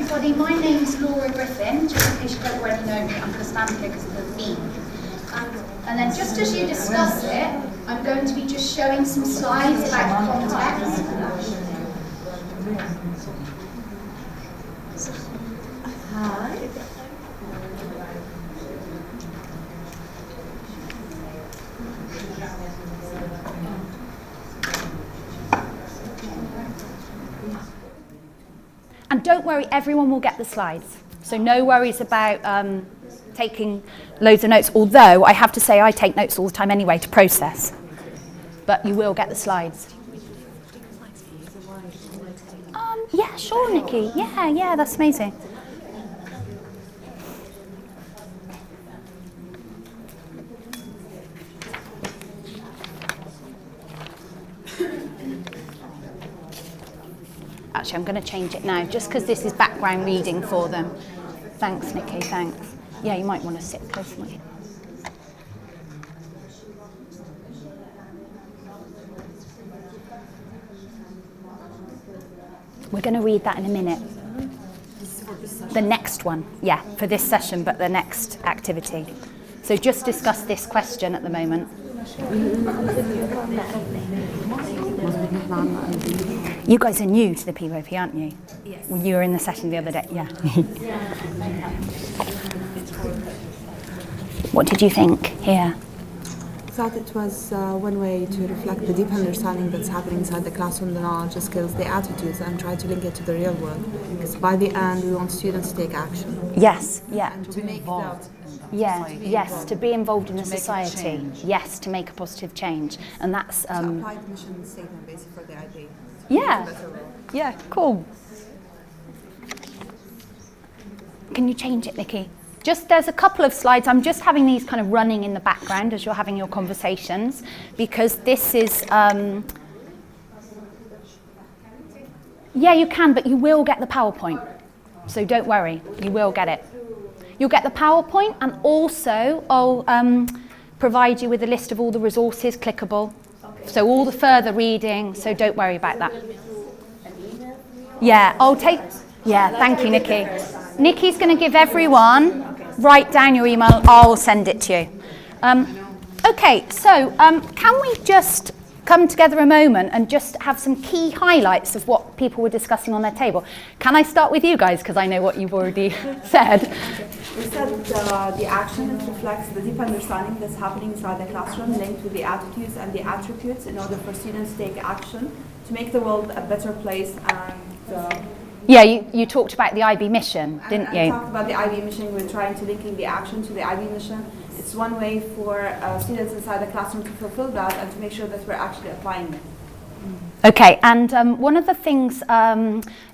everybody. My name's Laura Griffin, just in case you don't already know me. I'm going to stand here because of the theme. And then just as you discuss it, I'm going to be just showing some slides about context. Hi. And don't worry, everyone will get the slides. So no worries about taking loads of notes, although I have to say I take notes all the time anyway to process. But you will get the slides. Yeah, sure, Nikki. Yeah, that's amazing. Actually, I'm going to change it now, just because this is background reading for them. Thanks, Nikki, thanks. Yeah, you might want to sit close to me. We're going to read that in a minute. The next one, yeah, for this session, but the next activity. So just discuss this question at the moment. You guys are new to the PYP, aren't you? Yes. Well, you were in the session the other day, yeah. What did you think here? I thought it was one way to reflect the deep understanding that's happening inside the classroom, the knowledge, the skills, the attitudes, and try to link it to the real world. Because by the end, we want students to take action. Yes, yeah. And to make that. Yeah, yes, to be involved in the society. Yes, to make a positive change. And that's... to apply the mission statement, basically, for the IB. Yeah, cool. Can you change it, Nikki? Just, there's a couple of slides. I'm just having these kind of running in the background as you're having your conversations, because this is... yeah, you can, but you will get the PowerPoint. So don't worry, you will get it. You'll get the PowerPoint, and also I'll provide you with a list of all the resources clickable. So all the further reading, so don't worry about that. Yeah, I'll take... Yeah, thank you, Nikki. Nikki's going to give everyone, write down your email, I'll send it to you. Okay, so can we just come together a moment and just have some key highlights of what people were discussing on their table? Can I start with you guys, because I know what you've already said. We said the action reflects the deep understanding that's happening inside the classroom, linked with the attitudes and the attributes in order for students to take action to make the world a better place. And yeah, you talked about the IB mission, didn't you? I talked about the IB mission. We're trying to link the action to the IB mission. It's one way for students inside the classroom to fulfill that and to make sure that we're actually applying it. Okay, and one of the things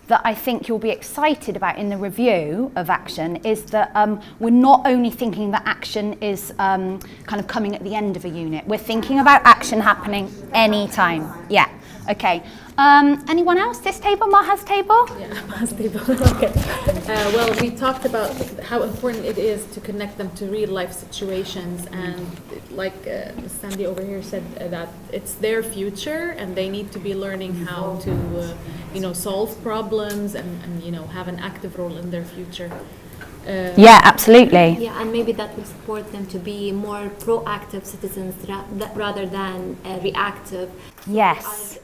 that I think you'll be excited about in the review of action is that we're not only thinking that action is kind of coming at the end of a unit, we're thinking about action happening anytime. Yeah, okay. Anyone else? This table, Maha's table? Yeah, Maha's table. Okay. Well, we talked about how important it is to connect them to real life situations, and like Sandy over here said, that it's their future and they need to be learning how to, solve problems and have an active role in their future. Yeah, absolutely. Yeah, and maybe that will support them to be more proactive citizens rather than reactive. Yes.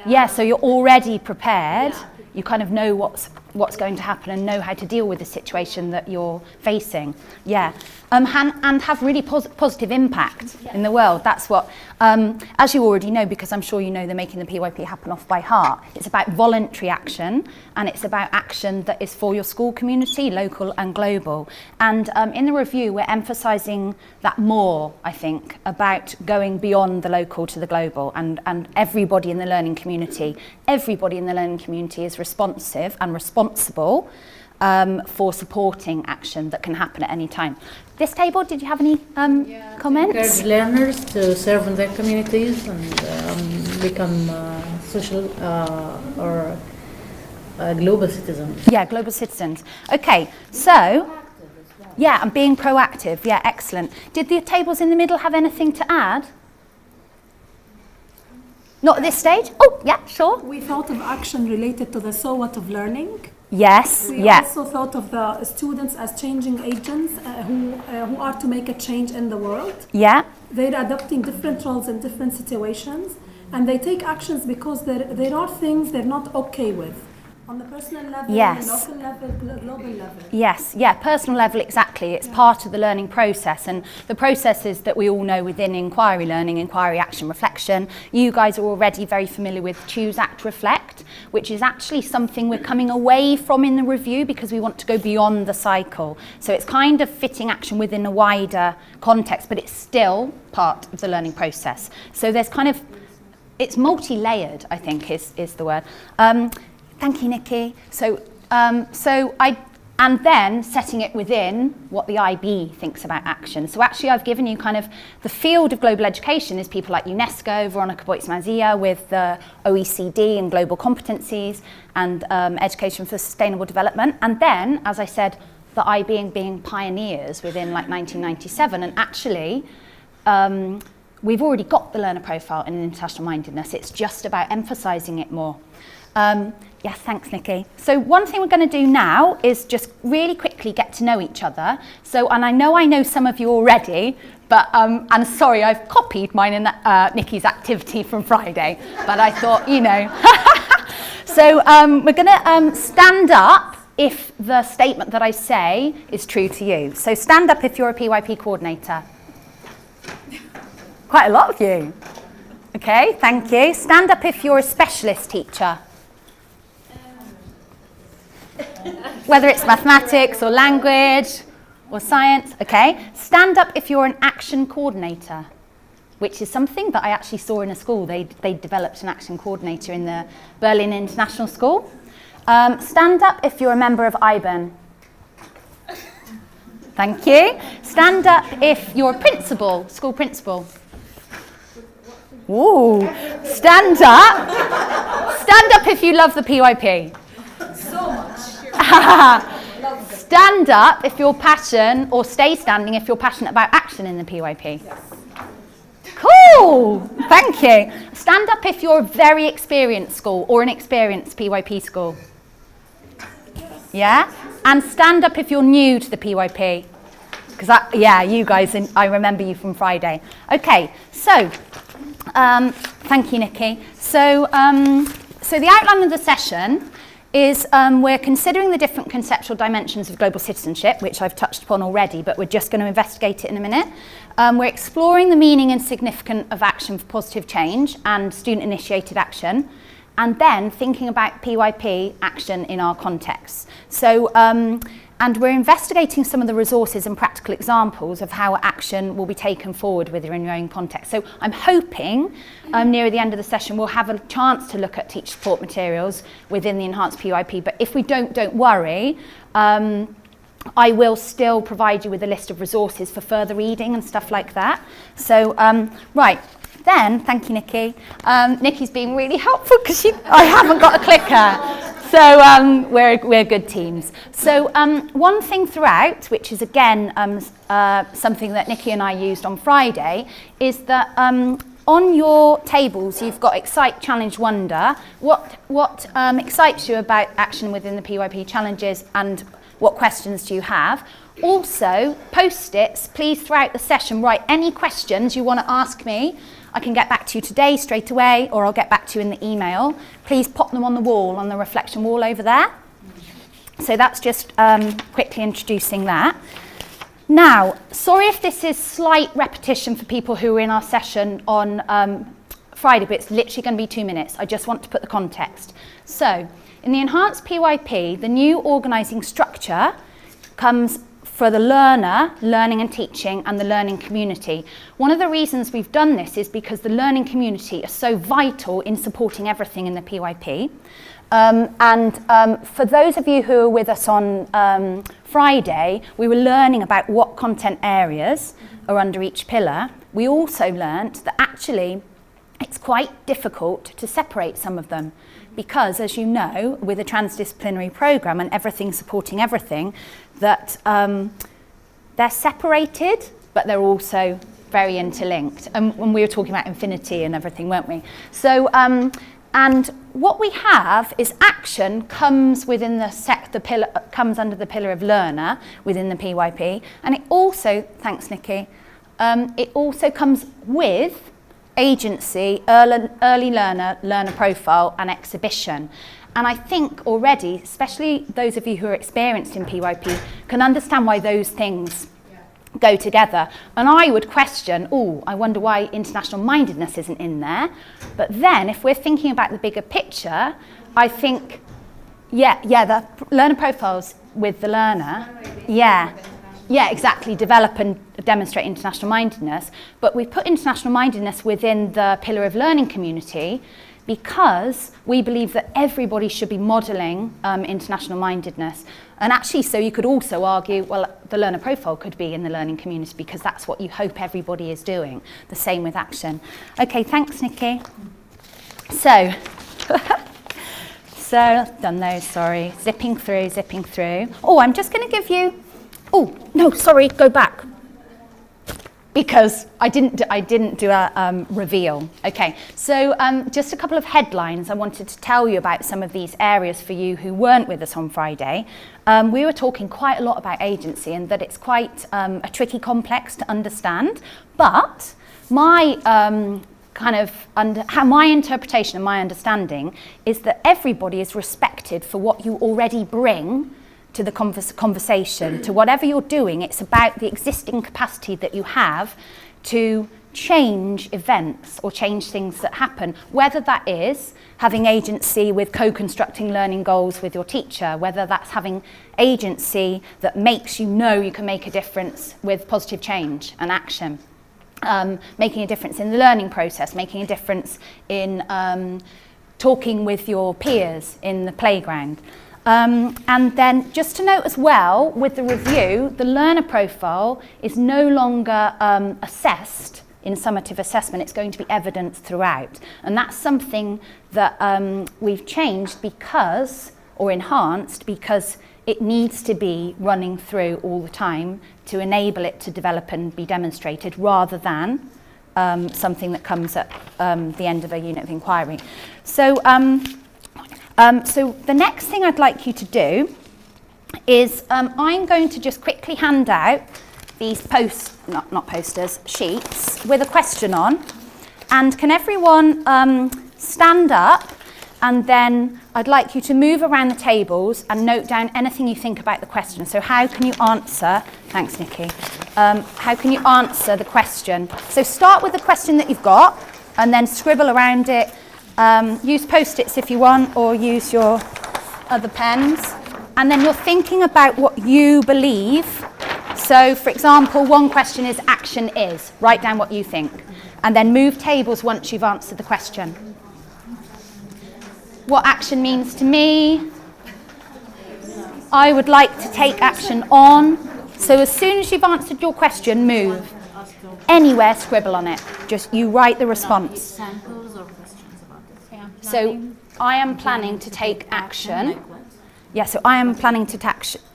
Yeah, so you're already prepared. Yeah. You kind of know what's going to happen and know how to deal with the situation that you're facing. Yeah, and have really positive impact in the world. That's what, as you already know, because I'm sure you know they're making the PYP happen off by heart. It's about voluntary action, and it's about action that is for your school community, local and global. And in the review, we're emphasising that more, I think, about going beyond the local to the global, and everybody in the learning community. Everybody in the learning community is responsive and responsible for supporting action that can happen at any time. This table, did you have any comments? Encourage learners to serve in their communities and become social or global citizens. Yeah, global citizens. Okay, so, yeah, and being proactive. Yeah, excellent. Did the tables in the middle have anything to add? Not at this stage? Oh, yeah, sure. We thought of action related to the so what of learning. Yes, We yeah. also thought of the students as changing agents who are to make a change in the world. Yeah. They're adopting different roles in different situations, and they take actions because there are things they're not okay with. On the personal level, Yes. local level, global level. Yes, yeah, personal level, exactly. It's part of the learning process, and the processes that we all know within inquiry learning, inquiry, action, reflection. You guys are already very familiar with choose, act, reflect, which is actually something we're coming away from in the review because we want to go beyond the cycle. So it's kind of fitting action within a wider context, but it's still part of the learning process. So there's kind of, it's multi-layered, I think is the word. Thank you, Nikki. And then setting it within what the IB thinks about action. So actually I've given you kind of the field of global education is people like UNESCO, Veronica Boitz-Mazia with the OECD and global competencies and education for sustainable development. And then, as I said, the IB being pioneers within like 1997. And actually, we've already got the learner profile in international mindedness. It's just about emphasising it more. Yes, thanks, Nikki. So one thing we're going to do now is just really quickly get to know each other. So, and I know some of you already, but and sorry, I've copied mine in Nikki's activity from Friday, but I thought, you know. So we're going to stand up if the statement that I say is true to you. So stand up if you're a PYP coordinator. Quite a lot of you. Okay, thank you. Stand up if you're a specialist teacher. Whether it's mathematics or language or science, okay. Stand up if you're an action coordinator, which is something that I actually saw in a school. They developed an action coordinator in the Berlin International School. Stand up if you're a member of IBAN. Thank you. Stand up if you're a principal, school principal. Ooh, stand up. Stand up if you love the PYP. So much. Stand up if you're passionate, or stay standing if you're passionate about action in the PYP. Yes. Cool, thank you. Stand up if you're a very experienced school or an experienced PYP school. Yeah? And stand up if you're new to the PYP. Because, yeah, you guys, I remember you from Friday. Okay, so, thank you, Nikki. So the outline of the session is we're considering the different conceptual dimensions of global citizenship, which I've touched upon already, but we're just going to investigate it in a minute. We're exploring the meaning and significance of action for positive change and student-initiated action, and then thinking about PYP action in our context. So, and we're investigating some of the resources and practical examples of how action will be taken forward within your own context. So I'm hoping near the end of the session we'll have a chance to look at teacher support materials within the enhanced PYP, but if we don't worry. I will still provide you with a list of resources for further reading and stuff like that. So, right. Then, thank you, Nikki. Nikki's being really helpful because I haven't got a clicker. So we're good teams. So one thing throughout, which is again something that Nikki and I used on Friday, is that on your tables you've got Excite, Challenge, Wonder. What excites you about action within the PYP challenges, and what questions do you have? Also, post-its, please throughout the session write any questions you want to ask me. I can get back to you today straight away, or I'll get back to you in the email. Please pop them on the wall, on the reflection wall over there. So that's just quickly introducing that. Now, sorry if this is slight repetition for people who were in our session on Friday, but it's literally going to be 2 minutes. I just want to put the context. So, in the enhanced PYP, the new organising structure comes for the learner, learning and teaching, and the learning community. One of the reasons we've done this is because the learning community is so vital in supporting everything in the PYP. For those of you who were with us on Friday, we were learning about what content areas are under each pillar. We also learnt that actually it's quite difficult to separate some of them, because, as you know, with a transdisciplinary programme and everything supporting everything, that they're separated, but they're also very interlinked. And we were talking about infinity and everything, weren't we? So, and what we have is action comes within comes under the pillar of learner within the PYP, and it also, thanks Nikki, it also comes with agency, early learner profile and exhibition. And I think already, especially those of you who are experienced in PYP, can understand why those things go together. And I would question, I wonder why international mindedness isn't in there. But then if we're thinking about the bigger picture, I think, the learner profiles with the learner, exactly, develop and demonstrate international mindedness. But we put international mindedness within the pillar of learning community because we believe that everybody should be modelling international mindedness. And actually, so you could also argue, well, the learner profile could be in the learning community because that's what you hope everybody is doing. The same with action. Okay, thanks, Nikki. So, I've done those, sorry. Zipping through. Oh, I'm just going to give you, go back. Because I didn't do a reveal. Okay, so just a couple of headlines I wanted to tell you about some of these areas for you who weren't with us on Friday. We were talking quite a lot about agency and that it's quite a tricky complex to understand, but my my interpretation and my understanding is that everybody is respected for what you already bring to the conversation, to whatever you're doing. It's about the existing capacity that you have to change events or change things that happen, whether that is having agency with co-constructing learning goals with your teacher, whether that's having agency that makes you know you can make a difference with positive change and action, making a difference in the learning process, making a difference in talking with your peers in the playground. And then just to note as well, with the review, the learner profile is no longer assessed in summative assessment. It's going to be evidenced throughout. And that's something that we've changed or enhanced because it needs to be running through all the time to enable it to develop and be demonstrated rather than something that comes at the end of a unit of inquiry. So the next thing I'd like you to do is I'm going to just quickly hand out these sheets with a question on. And can everyone stand up, and then I'd like you to move around the tables and note down anything you think about the question. So how can you answer, thanks Nikki, how can you answer the question? So start with the question that you've got and then scribble around it. Use post-its if you want, or use your other pens. And then you're thinking about what you believe. So, for example, one question is action is. Write down what you think. And then move tables once you've answered the question. What action means to me. I would like to take action on. So as soon as you've answered your question, move. Anywhere, scribble on it. Just you write the response. So I am planning to take action. Yeah, so I am planning to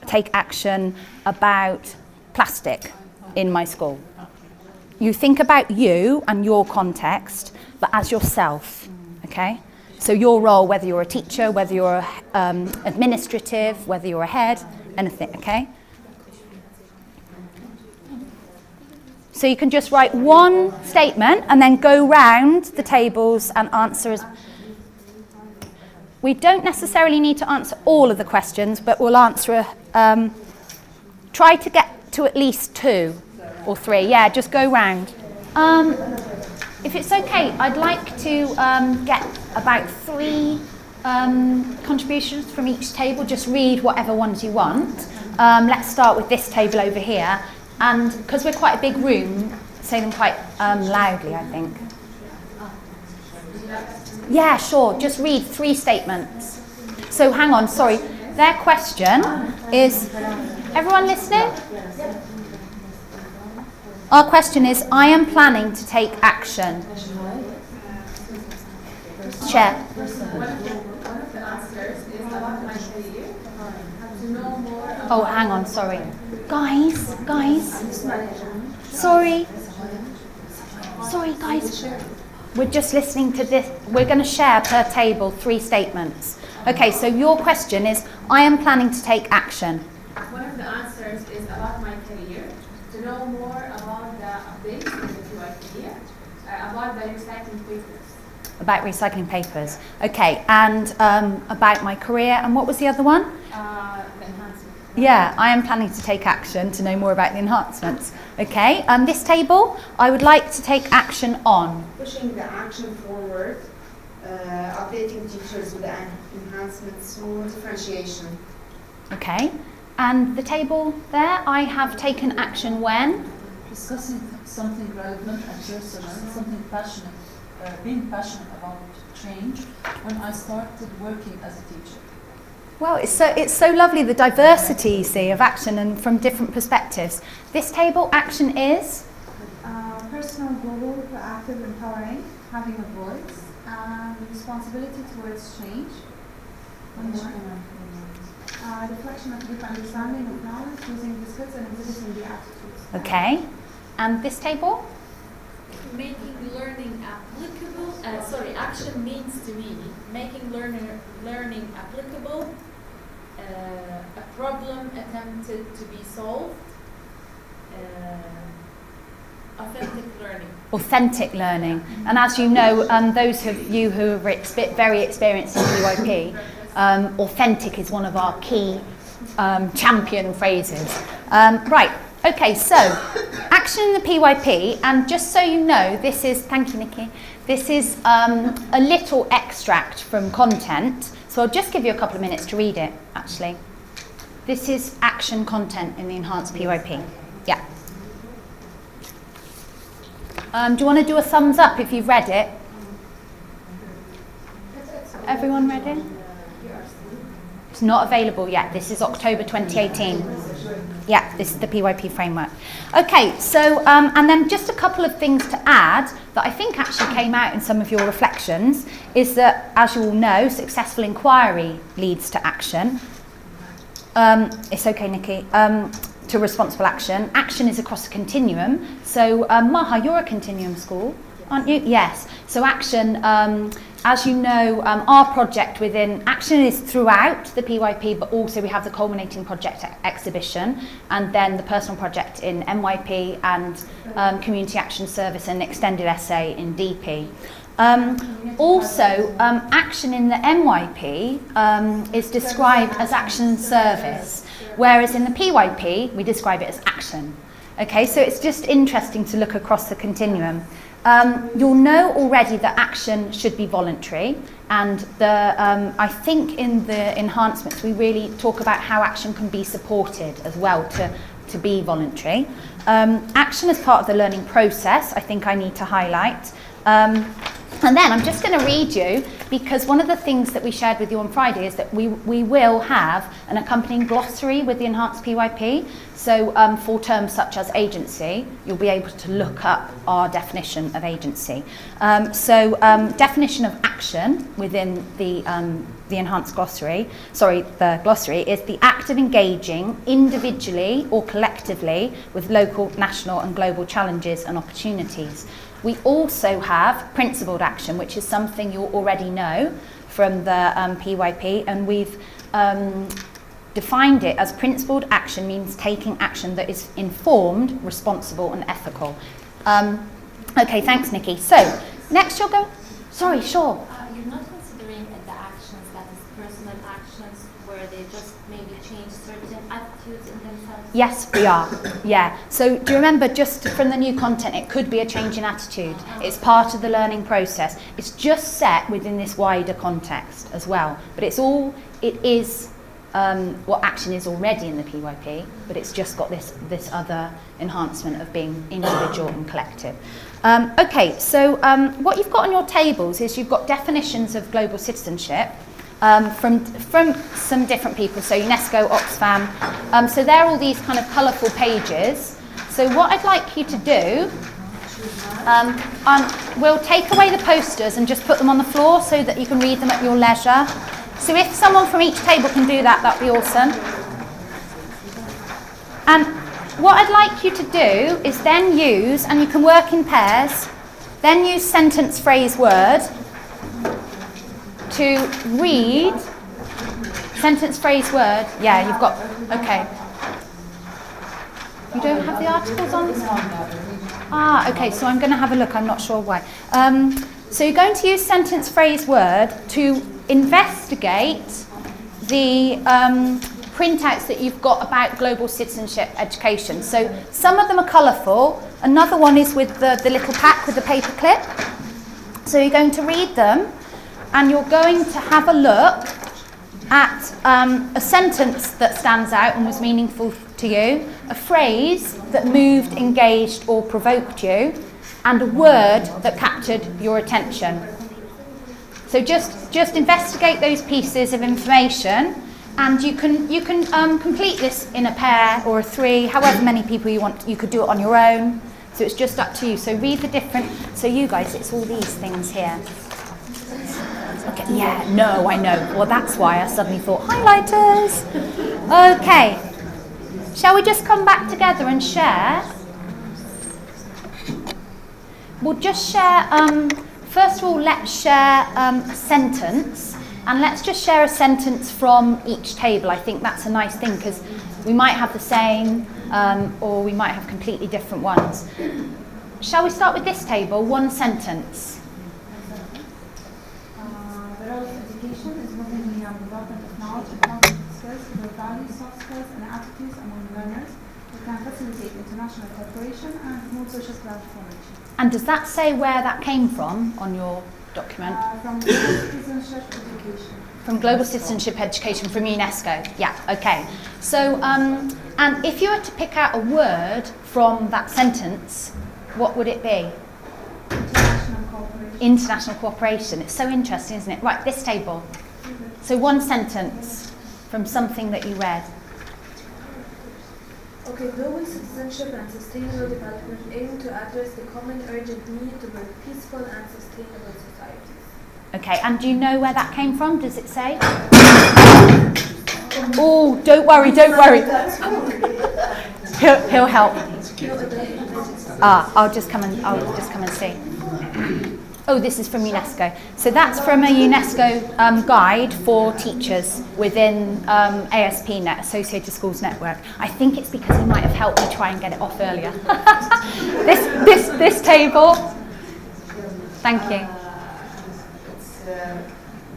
take action about plastic in my school. You think about you and your context, but as yourself, okay? So your role, whether you're a teacher, whether you're administrative, whether you're a head, anything, okay? So you can just write one statement and then go round the tables and answer as... We don't necessarily need to answer all of the questions, but we'll answer, try to get to at least 2 or 3. Yeah, just go round. If it's okay, I'd like to get about 3 contributions from each table. Just read whatever ones you want. Let's start with this table over here. And because we're quite a big room, say them quite loudly, I think. Yeah, sure. Just read 3 statements. So hang on, sorry. Their question is, everyone listening? Our question is, I am planning to take action. Chair. Oh, hang on, sorry. Guys. Sorry, guys. We're just listening to this. We're going to share per table 3 statements. Okay, so your question is, I am planning to take action. One of the answers is about my career, to know more about the updates in the PYP, about the recycling papers. About recycling papers. Okay, and about my career, and what was the other one? The enhancement. Yeah, I am planning to take action to know more about the enhancements. Okay, this table, I would like to take action on. Pushing the action forward, updating teachers with the enhancements through differentiation. Okay, and the table there, I have taken action when? Discussing something relevant and personal, something passionate, being passionate about change when I started working as a teacher. Well, it's so lovely, the diversity, you see, of action and from different perspectives. This table, action is? Personal, global, proactive, empowering, having a voice, responsibility towards change. Reflection of deep understanding of knowledge, using the skills and exhibiting the attitudes. Okay, and this table? Making learning applicable, action means to me, making learning applicable, a problem attempted to be solved, authentic learning. Authentic learning. And as you know, those of you who are very experienced in PYP, authentic is one of our key champion phrases. Right, okay, so action in the PYP, and just so you know, this is, thank you Nikki, this is a little extract from content, so I'll just give you a couple of minutes to read it, actually. This is action content in the enhanced PYP. Yeah. Do you want to do a thumbs up if you've read it? Everyone read it? It's not available yet. This is October 2018. Yeah, this is the PYP framework. Okay, so, and then just a couple of things to add that I think actually came out in some of your reflections is that, as you all know, successful inquiry leads to action. It's okay, Nikki. To responsible action. Action is across a continuum. So, Maha, you're a continuum school, aren't you? Yes. So action, as you know, our project within action is throughout the PYP, but also we have the culminating project exhibition, and then the personal project in MYP, and community action service and extended essay in DP. Also, action in the MYP is described as action service, whereas in the PYP we describe it as action. Okay, so it's just interesting to look across the continuum. You'll know already that action should be voluntary, and I think in the enhancements we really talk about how action can be supported as well to be voluntary. Action as part of the learning process, I think I need to highlight. And then I'm just going to read you, because one of the things that we shared with you on Friday is that we will have an accompanying glossary with the enhanced PYP. So for terms such as agency, you'll be able to look up our definition of agency. Definition of action within the enhanced glossary, the glossary is the act of engaging individually or collectively with local, national and global challenges and opportunities. We also have principled action, which is something you already know from the PYP, and we've defined it as principled action means taking action that is informed, responsible and ethical. Okay, thanks Nikki. So, next you'll go, sorry, sure. You're not considering the actions, that is personal actions, where they just maybe change certain attitudes in themselves? Yes, we are. Yeah. So do you remember, just from the new content, it could be a change in attitude. It's part of the learning process. It's just set within this wider context as well. But it is what action is already in the PYP, but it's just got this other enhancement of being individual and collective. Okay, so what you've got on your tables is you've got definitions of global citizenship from some different people, so UNESCO, Oxfam. So they're all these kind of colourful pages. So what I'd like you to do, we'll take away the posters and just put them on the floor so that you can read them at your leisure. So if someone from each table can do that, that'd be awesome. And what I'd like you to do is then use, and you can work in pairs, Then use sentence, phrase, word to read. Sentence, phrase, word. Yeah, you've got, okay. You don't have the articles on? Ah, okay, so I'm going to have a look. I'm not sure why. So you're going to use sentence, phrase, word to investigate the printouts that you've got about global citizenship education. So some of them are colourful. Another one is with the little pack with the paper clip. So you're going to read them and you're going to have a look at a sentence that stands out and was meaningful to you, a phrase that moved, engaged or provoked you, and a word that captured your attention. So just investigate those pieces of information, and you can complete this in a pair or a three, however many people you want. You could do it on your own, so it's just up to you. So read the different, so you guys, it's all these things here. Okay, yeah, no, I know. Well, that's why I suddenly thought highlighters. Okay, shall we just come back together and share? We'll just share, first of all, let's share a sentence, and let's just share a sentence from each table. I think that's a nice thing, because we might have the same, or we might have completely different ones. Shall we start with this table? One sentence. The role of education is moving beyond development of knowledge and cognitive skills to build values, soft skills, and attitudes among learners who can facilitate international cooperation and promote social transformation. And does that say where that came from on your document? From global citizenship education. From global citizenship education from UNESCO. Yeah, okay. So, and if you were to pick out a word from that sentence, what would it be? International cooperation. International cooperation. It's so interesting, isn't it? Right, this table. So one sentence from something that you read. Okay, global citizenship and sustainable development aim to address the common urgent need to build peaceful and sustainable societies. Okay, and do you know where that came from? Does it say? Oh, don't worry, don't worry. He'll help. I'll just come and see. Oh, this is from UNESCO. So that's from a UNESCO guide for teachers within ASP.NET, Associated Schools Network. I think it's because he might have helped me try and get it off earlier. This table. Thank you.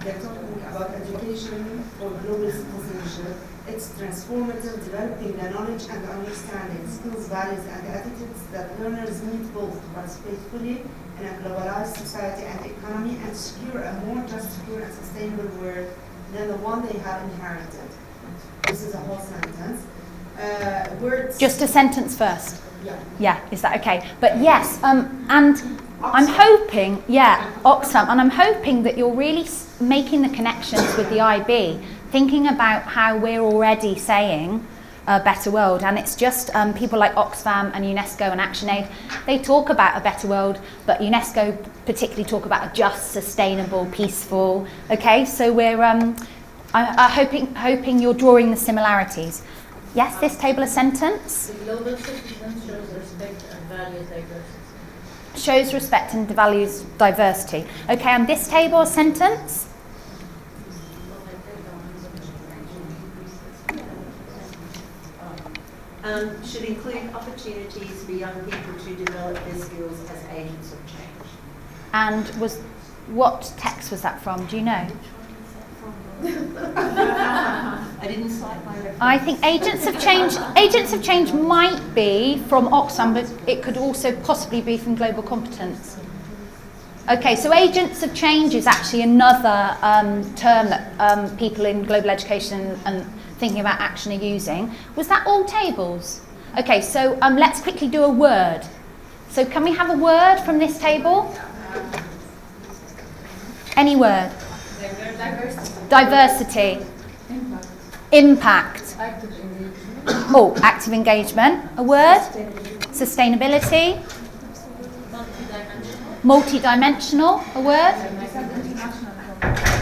They're talking about education for global citizenship. It's transformative, developing the knowledge and understanding, skills, values, and attitudes that learners need both to participate fully in a globalized society and economy and secure a more just, secure, and sustainable world than the one they have inherited. This is a whole sentence. Words. Just a sentence first. Yeah. Yeah, is that okay? But yes, and I'm hoping, Oxfam, and I'm hoping that you're really making the connections with the IB, thinking about how we're already saying a better world, and it's just people like Oxfam and UNESCO and ActionAid, they talk about a better world, but UNESCO particularly talk about a just, sustainable, peaceful. Okay, so we're hoping you're drawing the similarities. Yes, this table, a sentence. The global citizen shows respect and values diversity. Shows respect and values diversity. Okay, and this table, a sentence. Should include opportunities for young people to develop their skills as agents of change. And what text was that from? Do you know? I didn't cite my reference. I think Agents of Change might be from Oxfam, but it could also possibly be from Global Competence. Okay, so Agents of Change is actually another term that people in global education and thinking about action are using. Was that all tables? Okay, so let's quickly do a word. So can we have a word from this table? Any word? Diversity. Impact. Oh, active engagement. A word? Sustainability. Multidimensional. A word?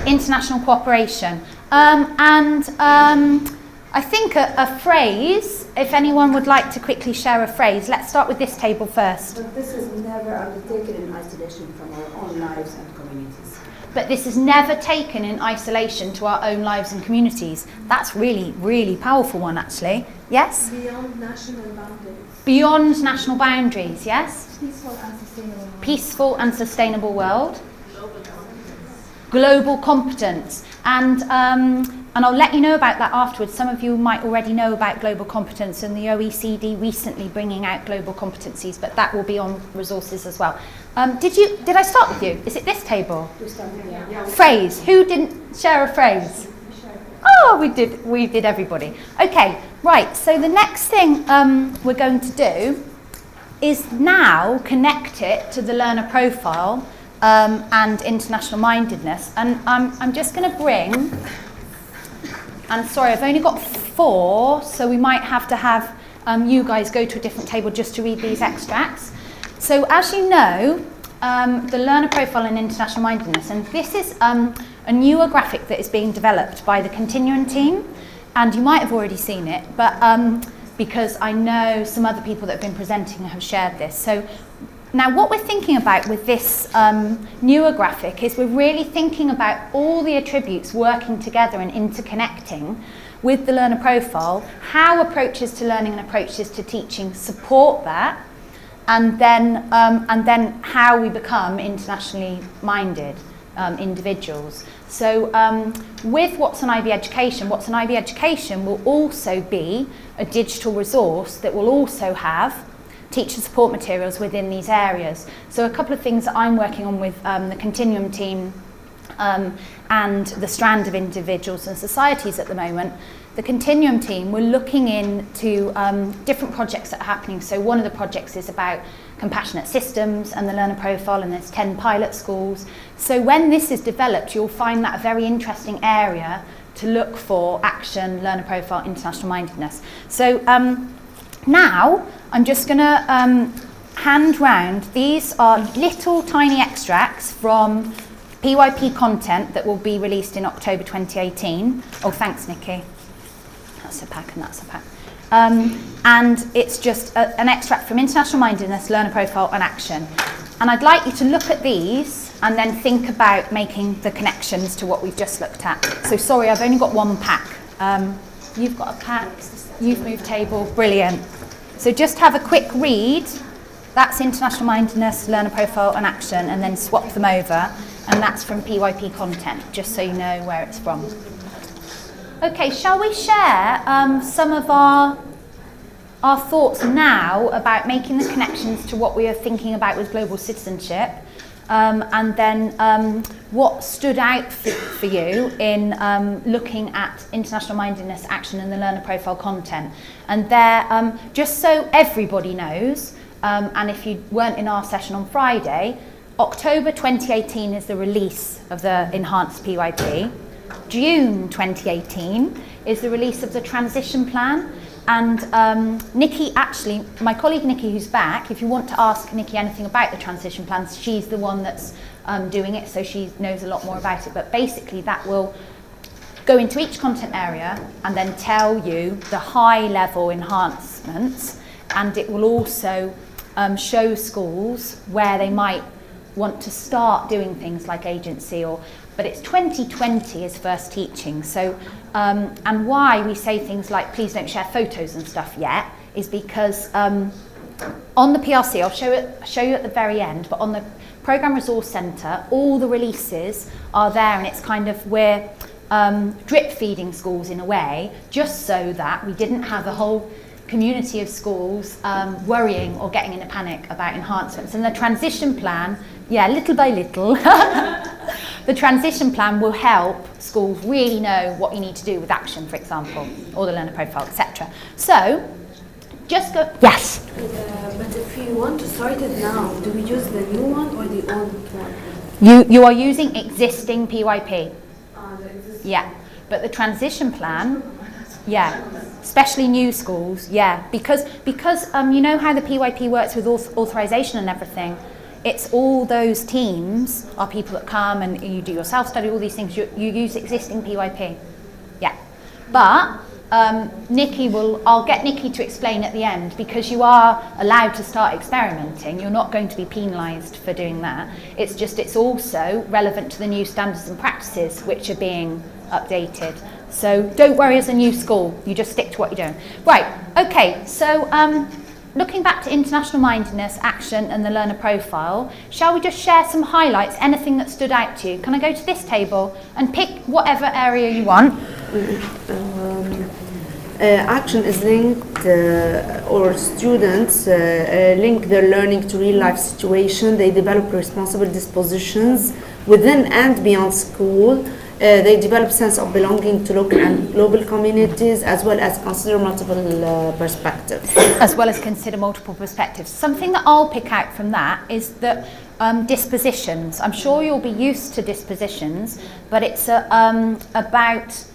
International cooperation. And I think a phrase if anyone would like to quickly share a phrase, let's start with this table first. But this is never undertaken in isolation from our own lives and communities. But this is never taken in isolation to our own lives and communities. That's really, really powerful one, actually. Yes? Beyond national boundaries. Beyond national boundaries, yes? Peaceful and sustainable. Peaceful and sustainable world. Global competence. And I'll let you know about that afterwards. Some of you might already know about global competence and the OECD recently bringing out global competencies, but that will be on resources as well. Did I start with you? Is it this table? Phrase. Who didn't share a phrase? Oh, we did everybody. Okay, right, so the next thing we're going to do is now connect it to the learner profile and international mindedness. And I'm just going to bring, and sorry, I've only got 4, so we might have to have you guys go to a different table just to read these extracts. So as you know, the learner profile and international mindedness, and this is a newer graphic that is being developed by the Continuum team, and you might have already seen it, but because I know some other people that have been presenting have shared this. So now what we're thinking about with this newer graphic is we're really thinking about all the attributes working together and interconnecting with the learner profile, how approaches to learning and approaches to teaching support that, and then how we become internationally minded individuals. So with What's on IB Education will also be a digital resource that will also have teacher support materials within these areas. So a couple of things that I'm working on with the Continuum team and the strand of individuals and societies at the moment. The Continuum team, we're looking into different projects that are happening. So one of the projects is about compassionate systems and the learner profile, and there's 10 pilot schools. So when this is developed, you'll find that a very interesting area to look for action, learner profile, international mindedness. So now I'm just going to hand round. These are little tiny extracts from PYP content that will be released in October 2018. Oh, thanks, Nikki. That's a pack and that's a pack. And it's just an extract from international mindedness, learner profile and action. And I'd like you to look at these and then think about making the connections to what we've just looked at. So sorry, I've only got one pack. You've got a pack, you've moved table, brilliant. So just have a quick read. That's international mindedness, learner profile and action, and then swap them over. And that's from PYP content, just so you know where it's from. Okay, shall we share some of our thoughts now about making the connections to what we are thinking about with global citizenship, and then what stood out for you in looking at international mindedness, action and the learner profile content. And there, just so everybody knows, and if you weren't in our session on Friday, October 2018 is the release of the enhanced PYP. June 2018 is the release of the transition plan, and Nikki, actually, my colleague Nikki who's back, if you want to ask Nikki anything about the transition plans, she's the one that's doing it, so she knows a lot more about it, but basically that will go into each content area and then tell you the high level enhancements, and it will also show schools where they might want to start doing things like agency, but it's 2020 is first teaching. So, and why we say things like please don't share photos and stuff yet is because on the PRC, I'll show you at the very end, but on the Programme Resource Centre, all the releases are there, and it's kind of we're drip feeding schools in a way, just so that we didn't have a whole community of schools worrying or getting in a panic about enhancements. And the transition plan, yeah, little by little, the transition plan will help schools really know what you need to do with action, for example, or the learner profile, etc. So, just go, yes? But if you want to start it now, do we use the new one or the old one? You are using existing PYP. Yeah, but the transition plan, yeah, especially new schools, yeah, because you know how the PYP works with authorization and everything. It's all those teams are people that come and you do your self-study, all these things, you use existing PYP. Yeah. But I'll get Nikki to explain at the end, because you are allowed to start experimenting. You're not going to be penalised for doing that. It's also relevant to the new standards and practices which are being updated. So don't worry as a new school, you just stick to what you're doing. Right, okay, so looking back to international mindedness, action and the learner profile, shall we just share some highlights, anything that stood out to you? Can I go to this table and pick whatever area you want? Action is linked, or students link their learning to real life situation. They develop responsible dispositions within and beyond school. They develop sense of belonging to local and global communities, as well as consider multiple perspectives. As well as consider multiple perspectives. Something that I'll pick out from that is that dispositions. I'm sure you'll be used to dispositions, but it's about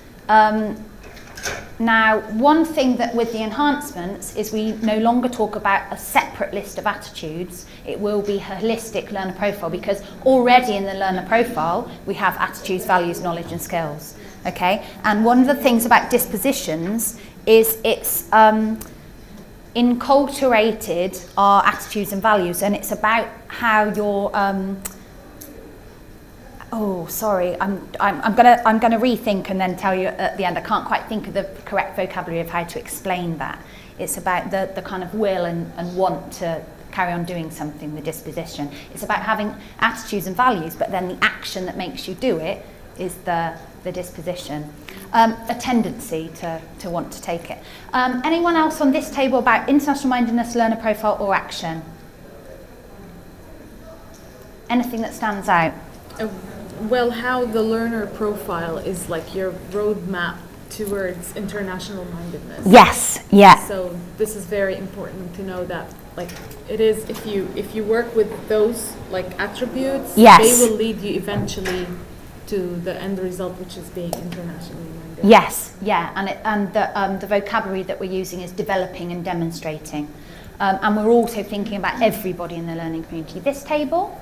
now, one thing that with the enhancements is we no longer talk about a separate list of attitudes. It will be a holistic learner profile, because already in the learner profile we have attitudes, values, knowledge and skills. Okay, and one of the things about dispositions is it's enculturated our attitudes and values, and it's about how you're oh, sorry, I'm gonna rethink and then tell you at the end. I can't quite think of the correct vocabulary of how to explain that. It's about the kind of will and want to carry on doing something, the disposition. It's about having attitudes and values, but then the action that makes you do it is the disposition. A tendency to want to take it. Anyone else on this table about international mindedness, learner profile or action? Anything that stands out? Well, how the learner profile is like your roadmap towards international mindedness. Yes, yeah. So this is very important to know that, like, it is, if you work with those like attributes, yes, they will lead you eventually to the end result, which is being internationally minded. Yes, yeah, and the vocabulary that we're using is developing and demonstrating, and we're also thinking about everybody in the learning community. This table.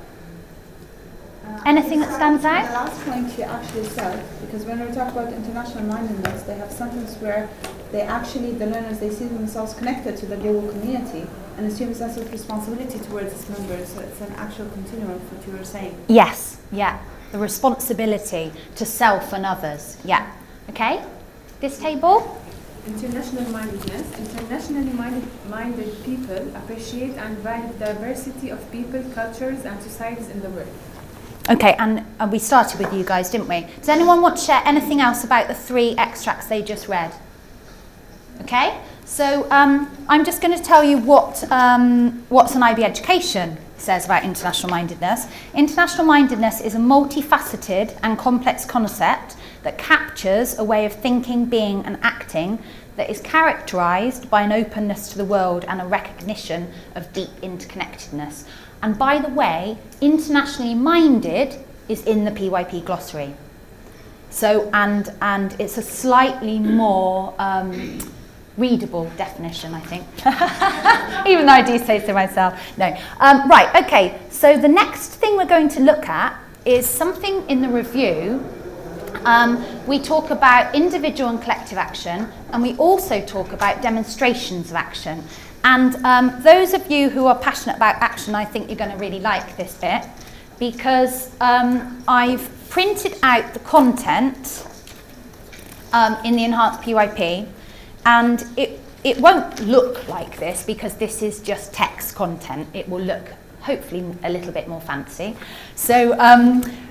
Anything that stands out? The last point you actually said, because when we talk about international mindedness, they have something where the learners, they see themselves connected to the global community and assume a sense of responsibility towards its members. So it's an actual continuum of what you were saying. Yes, yeah, the responsibility to self and others. Yeah, okay. This table. International mindedness. Internationally minded people appreciate and value the diversity of people, cultures, and societies in the world. Okay, and we started with you guys, didn't we? Does anyone want to share anything else about the 3 extracts they just read? Okay, so I'm just going to tell you what's an IB Education says about international mindedness. International mindedness is a multifaceted and complex concept that captures a way of thinking, being and acting that is characterised by an openness to the world and a recognition of deep interconnectedness. And by the way, internationally minded is in the PYP glossary. So, and it's a slightly more readable definition, I think. Even though I do say so myself. No. Right, okay. So the next thing we're going to look at is something in the review. We talk about individual and collective action, and we also talk about demonstrations of action. And those of you who are passionate about action, I think you're going to really like this bit, because I've printed out the content in the enhanced PYP, and it won't look like this because this is just text content. It will look hopefully a little bit more fancy. So,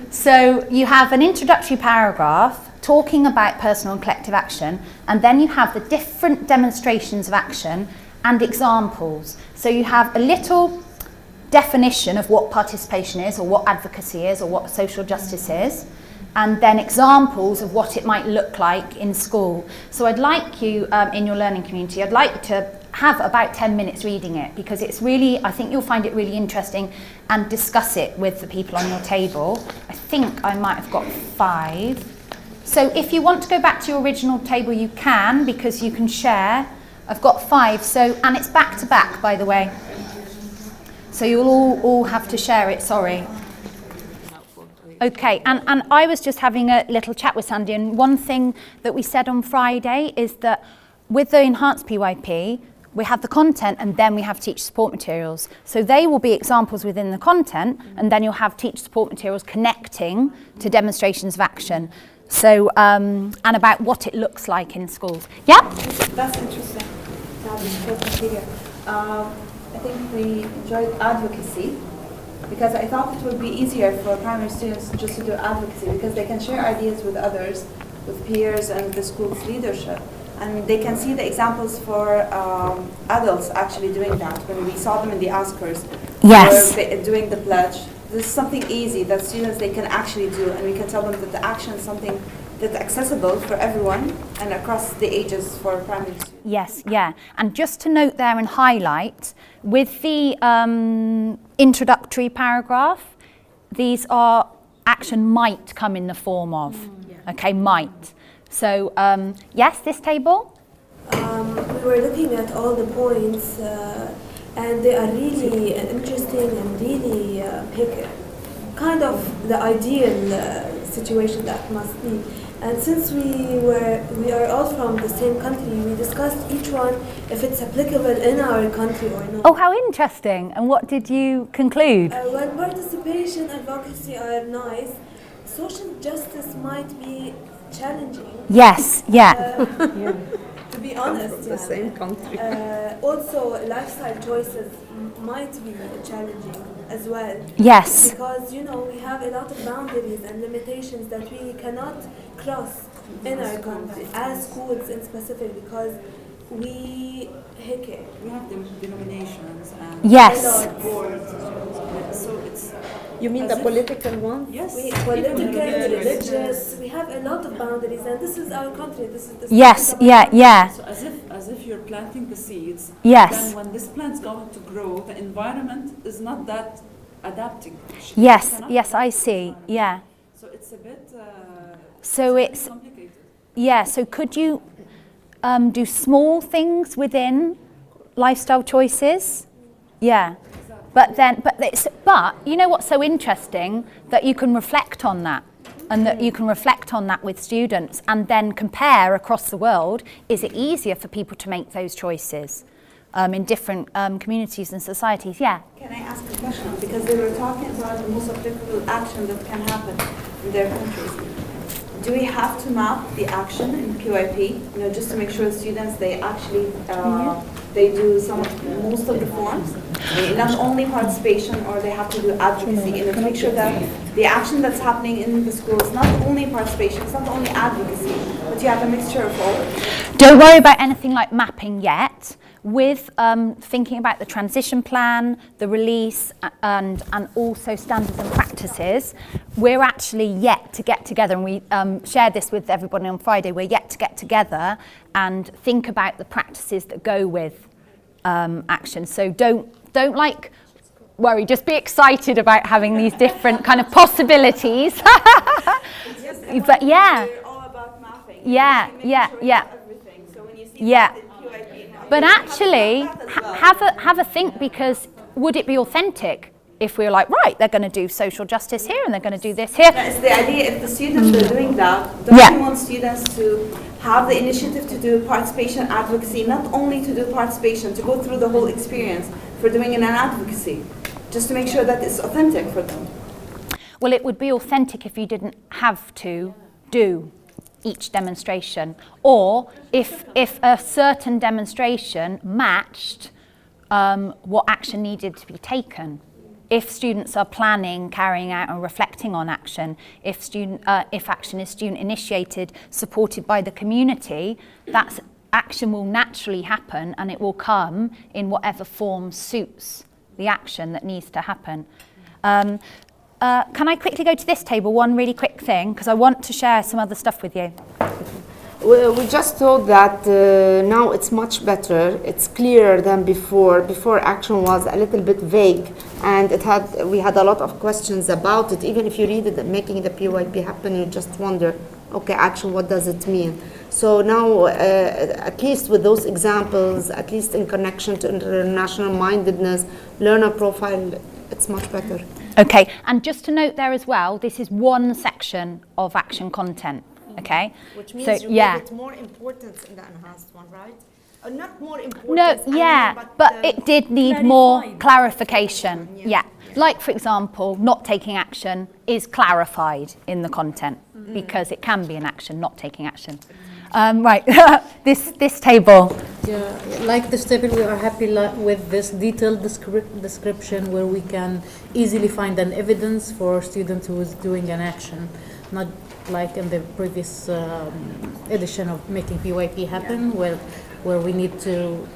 so you have an introductory paragraph talking about personal and collective action, and then you have the different demonstrations of action and examples. So you have a little definition of what participation is, or what advocacy is, or what social justice is, and then examples of what it might look like in school. So I'd like you, in your learning community, I'd like to have about 10 minutes reading it, because it's really, I think you'll find it really interesting, and discuss it with the people on your table. I think I might have got 5. So if you want to go back to your original table, you can, because you can share. I've got 5, so, and it's back to back, by the way. So you'll all have to share it, sorry. Okay, and I was just having a little chat with Sandy, and one thing that we said on Friday is that with the enhanced PYP, we have the content and then we have teacher support materials. So they will be examples within the content, and then you'll have teacher support materials connecting to demonstrations of action. So, and about what it looks like in schools. Yeah? That's interesting. I think we enjoyed advocacy because I thought it would be easier for primary students just to do advocacy because they can share ideas with others, with peers and the school's leadership. And they can see the examples for adults actually doing that when we saw them in the Oscars. Yes. Or doing the pledge. This is something easy that students they can actually do, and we can tell them that the action is something that's accessible for everyone and across the ages for primary students. Yes, yeah. And just to note there and highlight, with the introductory paragraph, these are action might come in the form of, okay, might. So, yes, this table? We were looking at all the points and they are really interesting and really pick kind of the ideal situation that must be. And since we are all from the same country, we discussed each one if it's applicable in our country or not. Oh, how interesting. And what did you conclude? Well, participation and advocacy are nice. Social justice might be challenging. Yes, yeah. To be honest, from the same country. Also, lifestyle choices might be challenging as well. Yes. Because, you know, we have a lot of boundaries and limitations that we cannot cross in our country, as schools in specific, because we have denominations and yes. boards. So it's. You mean the political ones? Yes. Political, religious, we have a lot of boundaries, and this is our country. This is the yes, yeah. So as if you're planting the seeds. Yes. Then when this plant's going to grow, the environment is not that adapting. Yes, I see. Yeah. So it's a bit. So it's complicated. Yeah. So could you do small things within lifestyle choices? Yeah. But you know what's so interesting? That you can reflect on that, and that you can reflect on that with students, and then compare across the world. Is it easier for people to make those choices in different communities and societies? Yeah. Can I ask a question? Because they were talking about the most applicable action that can happen in their countries. Do we have to map the action in PYP? You know, just to make sure students they actually they do most of the forms, not only participation, or they have to do advocacy, to make sure that the action that's happening in the school is not only participation, it's not only advocacy, but you have a mixture of all. Don't worry about anything like mapping yet. With thinking about the transition plan, the release, and also standards and practices, we're actually yet to get together, and we shared this with everybody on Friday, we're yet to get together and think about the practices that go with action. So don't like worry, just be excited about having these different kind of possibilities. But yeah. We're all about mapping. Yeah. So when you see yeah. But Yeah, actually, have a think, because would it be authentic if we were like, right, they're going to do social justice here and they're going to do this here? That's the idea. If the students are doing that, don't you want students to have the initiative to do participation advocacy, not only to do participation, to go through the whole experience for doing an advocacy, just to make sure that it's authentic for them? Well, it would be authentic if you didn't have to do each demonstration, or if a certain demonstration matched what action needed to be taken. If students are planning, carrying out and reflecting on action, if action is student initiated, supported by the community, that action will naturally happen, and it will come in whatever form suits the action that needs to happen. Can I quickly go to this table, one really quick thing, because I want to share some other stuff with you. We just thought that now it's much better. It's clearer than before. Before, action was a little bit vague, and we had a lot of questions about it. Even if you read it, making the PYP happen, you just wonder, okay, action, what does it mean? So now, at least with those examples, at least in connection to international mindedness, learner profile, it's much better. Okay, and just to note there as well, this is one section of action content. Okay? Which means so, you yeah. give it more importance in the enhanced one, right? Not more importance. No, yeah, but it did need more clarification. Yeah. Like, for example, not taking action is clarified in the content because it can be an action, not taking action. Right, this table. Yeah, like this table, we are happy with this detailed description where we can easily find an evidence for a student who is doing an action, not like in the previous edition of Making PYP Happen, where we need to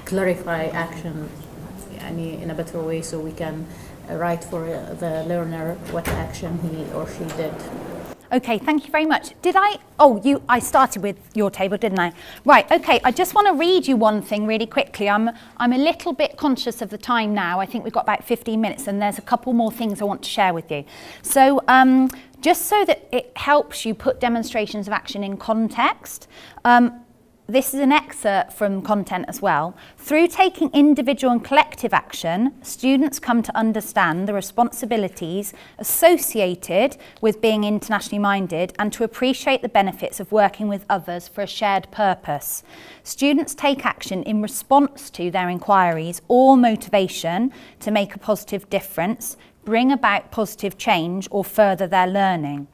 clarify action in a better way so we can write for the learner what action he or she did. Okay, thank you very much. I started with your table, didn't I? Right, okay, I just want to read you one thing really quickly. I'm a little bit conscious of the time now. I think we've got about 15 minutes and there's a couple more things I want to share with you. So just so that it helps you put demonstrations of action in context, this is an excerpt from content as well. Through taking individual and collective action, students come to understand the responsibilities associated with being internationally minded and to appreciate the benefits of working with others for a shared purpose. Students take action in response to their inquiries or motivation to make a positive difference, bring about positive change or further their learning.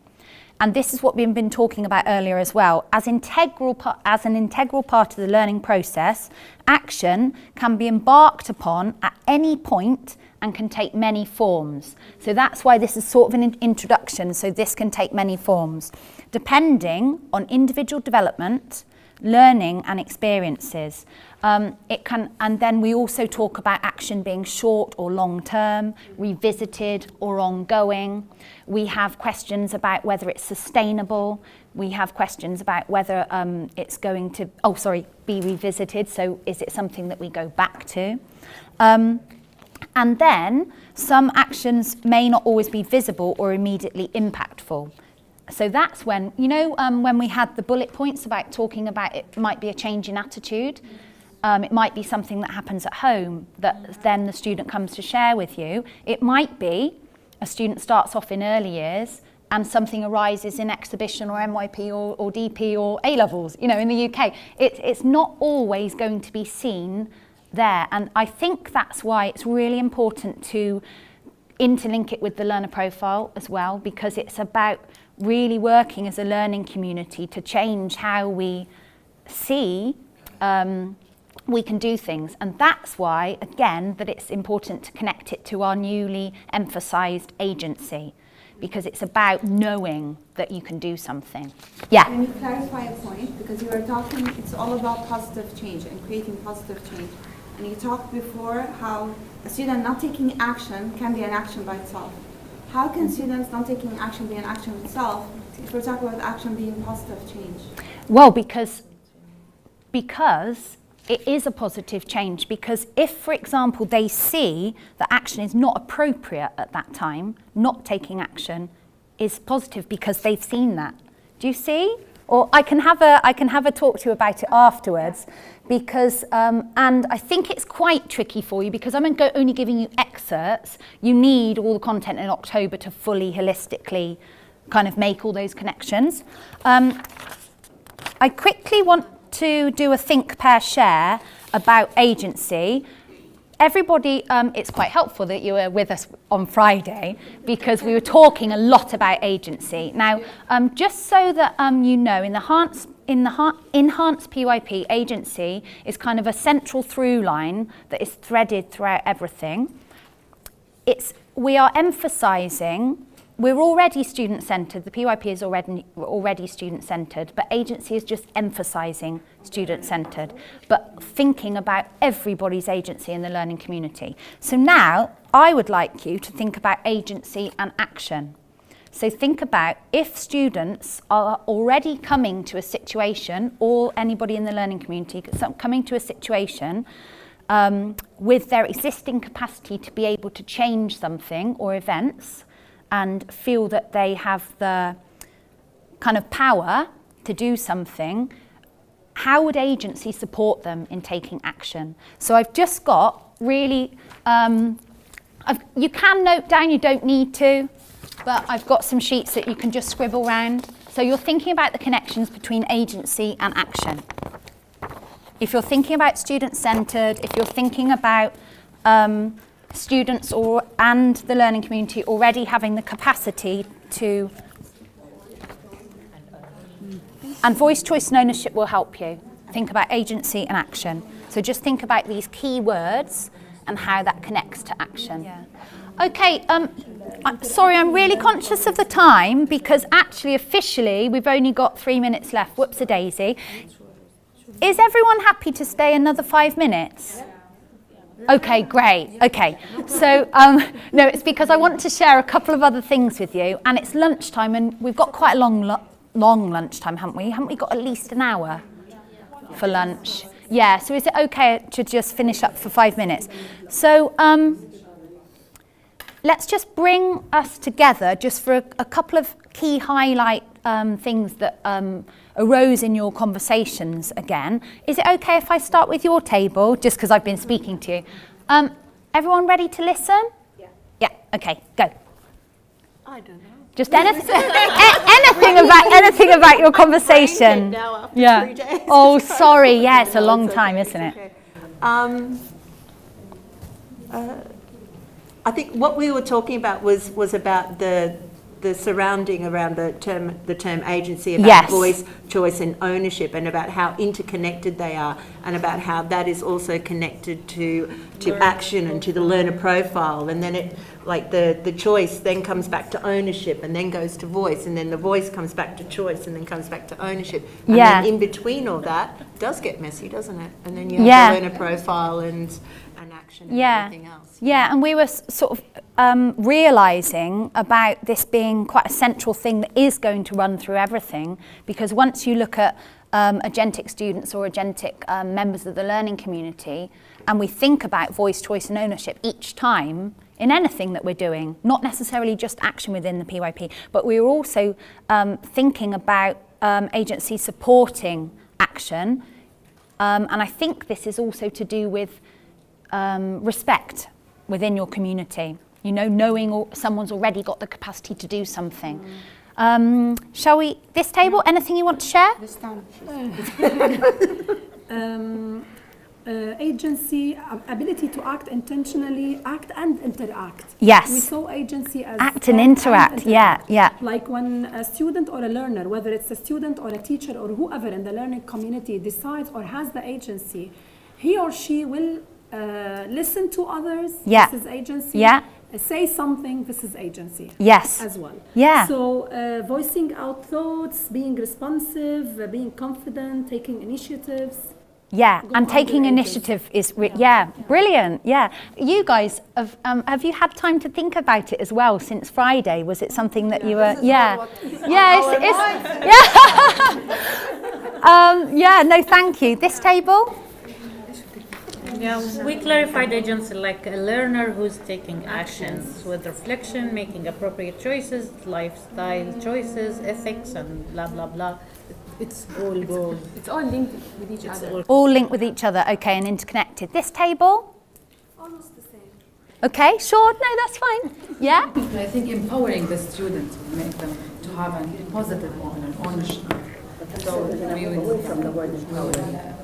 And this is what we've been talking about earlier as well. As an integral part of the learning process, action can be embarked upon at any point and can take many forms. So that's why this is sort of an introduction, so this can take many forms, depending on individual development, learning and experiences. And then we also talk about action being short or long term, revisited or ongoing. We have questions about whether it's sustainable. We have questions about whether it's going to, be revisited. So is it something that we go back to? And then some actions may not always be visible or immediately impactful. So that's when, when we had the bullet points about talking about it might be a change in attitude. It might be something that happens at home that then the student comes to share with you. It might be a student starts off in early years and something arises in exhibition or MYP or DP or A-levels, in the UK. It's not always going to be seen there. And I think that's why it's really important to interlink it with the learner profile as well, because it's about really working as a learning community to change how we see we can do things. And that's why, again, that it's important to connect it to our newly emphasised agency, because it's about knowing that you can do something. Yeah? Can you clarify a point? Because you were talking, it's all about positive change and creating positive change. And you talked before how a student not taking action can be an action by itself. How can students not taking action be an action itself if we're talking about action being positive change? Well, because it is a positive change, because if, for example, they see that action is not appropriate at that time, not taking action is positive because they've seen that. Do you see? Or I can have a talk to you about it afterwards, because and I think it's quite tricky for you because I'm only giving you excerpts. You need all the content in October to fully holistically kind of make all those connections. I quickly want to do a think, pair, share about agency. Everybody, it's quite helpful that you were with us on Friday because we were talking a lot about agency. Now, just so that you know, in the enhanced PYP, agency is kind of a central through line that is threaded throughout everything. We are emphasising. We're already student-centred, the PYP is already student-centred, but agency is just emphasising student-centred, but thinking about everybody's agency in the learning community. So now, I would like you to think about agency and action. So think about if students are already coming to a situation, or anybody in the learning community coming to a situation with their existing capacity to be able to change something or events, and feel that they have the kind of power to do something, how would agency support them in taking action? So I've just got really, you can note down, you don't need to, but I've got some sheets that you can just scribble around. So you're thinking about the connections between agency and action. If you're thinking about student-centred, if you're thinking about students and the learning community already having the capacity to, and voice, choice and ownership will help you. Think about agency and action. So just think about these key words and how that connects to action. Yeah. Okay, sorry, I'm really conscious of the time because actually officially we've only got 3 minutes left. Whoops-a-daisy. Is everyone happy to stay another 5 minutes? Okay, great. Okay, so no, it's because I want to share a couple of other things with you, and it's lunchtime, and we've got quite a long lunchtime, haven't we? Haven't we got at least an hour for lunch? Yeah. So is it okay to just finish up for 5 minutes? So let's just bring us together just for a couple of key highlight things that arose in your conversations again. Is it okay if I start with your table, just because I've been speaking to you? Everyone ready to listen? Yeah. Yeah, okay, go. I don't know. Just anything about your conversation. Now after 3 days. Oh, sorry, yeah, it's a long time, isn't it? Okay. I think what we were talking about was about the surrounding around the term agency, about voice, choice and ownership, and about how interconnected they are, and about how that is also connected to action and to the learner profile, and then it, like the choice then comes back to ownership and then goes to voice, and then the voice comes back to choice and then comes back to ownership, and then in between all that does get messy, doesn't it? And then you have the learner profile and action and everything else. Yeah, and we were sort of realising about this being quite a central thing that is going to run through everything, because once you look at agentic students or agentic members of the learning community, and we think about voice, choice and ownership each time in anything that we're doing, not necessarily just action within the PYP, but we're also thinking about agency supporting action, and I think this is also to do with respect within your community, you know, knowing someone's already got the capacity to do something. Shall we, this table, anything you want to share? This time. Agency, ability to act intentionally, act and interact. Yes. We saw agency as act and interact. Yeah. Like when a student or a learner, whether it's a student or a teacher or whoever in the learning community decides or has the agency, he or she will listen to others. Yeah. This is agency. Yeah. Say something. This is agency. Yes. As well. Yeah. So voicing out thoughts, being responsive, being confident, taking initiatives. Yeah, and taking initiative is, brilliant. Yeah, you guys have you had time to think about it as well since Friday? Was it something that you were? No, thank you. This table. Yeah, we clarified agency like a learner who's taking actions with reflection, making appropriate choices, lifestyle choices, ethics, and blah blah blah. It's all linked with each other. All linked with each other, okay, and interconnected. This table? Almost the same. Okay, sure, no, that's fine. Yeah? I think empowering the students will make them to have a positive ownership. So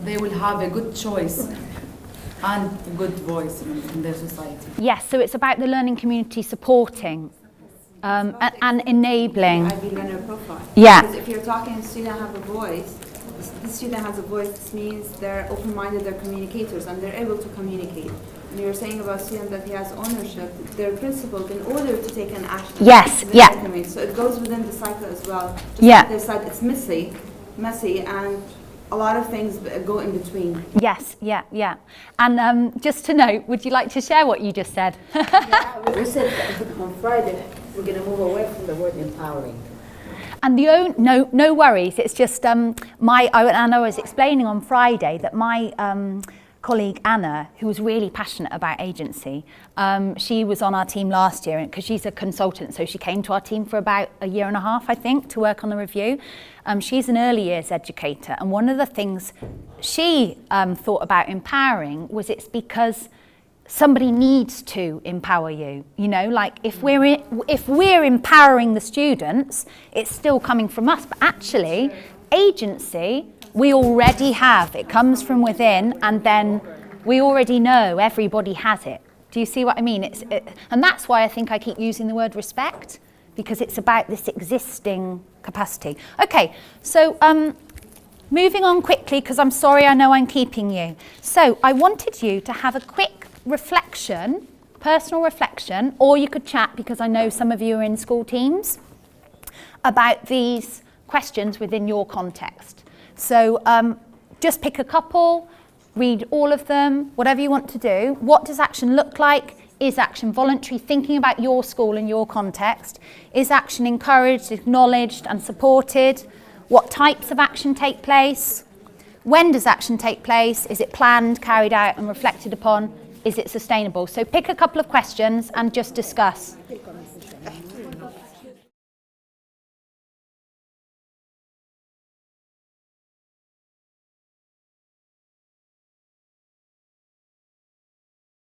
they will have a good choice and a good voice in their society. Yes, so it's about the learning community supporting and enabling. IB learner profile. Yeah. Because if you're talking student have a voice, the student has a voice, this means they're open-minded, they're communicators, and they're able to communicate. And you're saying about student that he has ownership, they're principled in order to take an action. Yes, yeah. So it goes within the cycle as well. Just yeah. Like they said, it's messy, and a lot of things go in between. Yes, yeah. And just to note, would you like to share what you just said? We said on Friday, we're going to move away from the word empowering. And no worries. It's just and I was explaining on Friday that my colleague Anna, who was really passionate about agency, she was on our team last year because she's a consultant, so she came to our team for about a year and a half, I think, to work on the review. She's an early years educator, and one of the things she thought about empowering was it's because somebody needs to empower you. You know, like if we're empowering the students, it's still coming from us. But actually, agency we already have. It comes from within, and then we already know everybody has it. Do you see what I mean? And that's why I think I keep using the word respect, because it's about this existing capacity. Okay, so moving on quickly, because I'm sorry, I know I'm keeping you. So I wanted you to have a quick reflection, personal reflection, or you could chat, because I know some of you are in school teams, about these questions within your context. So just pick a couple, read all of them, whatever you want to do. What does action look like? Is action voluntary? Thinking about your school and your context. Is action encouraged, acknowledged and supported? What types of action take place? When does action take place? Is it planned, carried out and reflected upon? Is it sustainable? So pick a couple of questions and just discuss.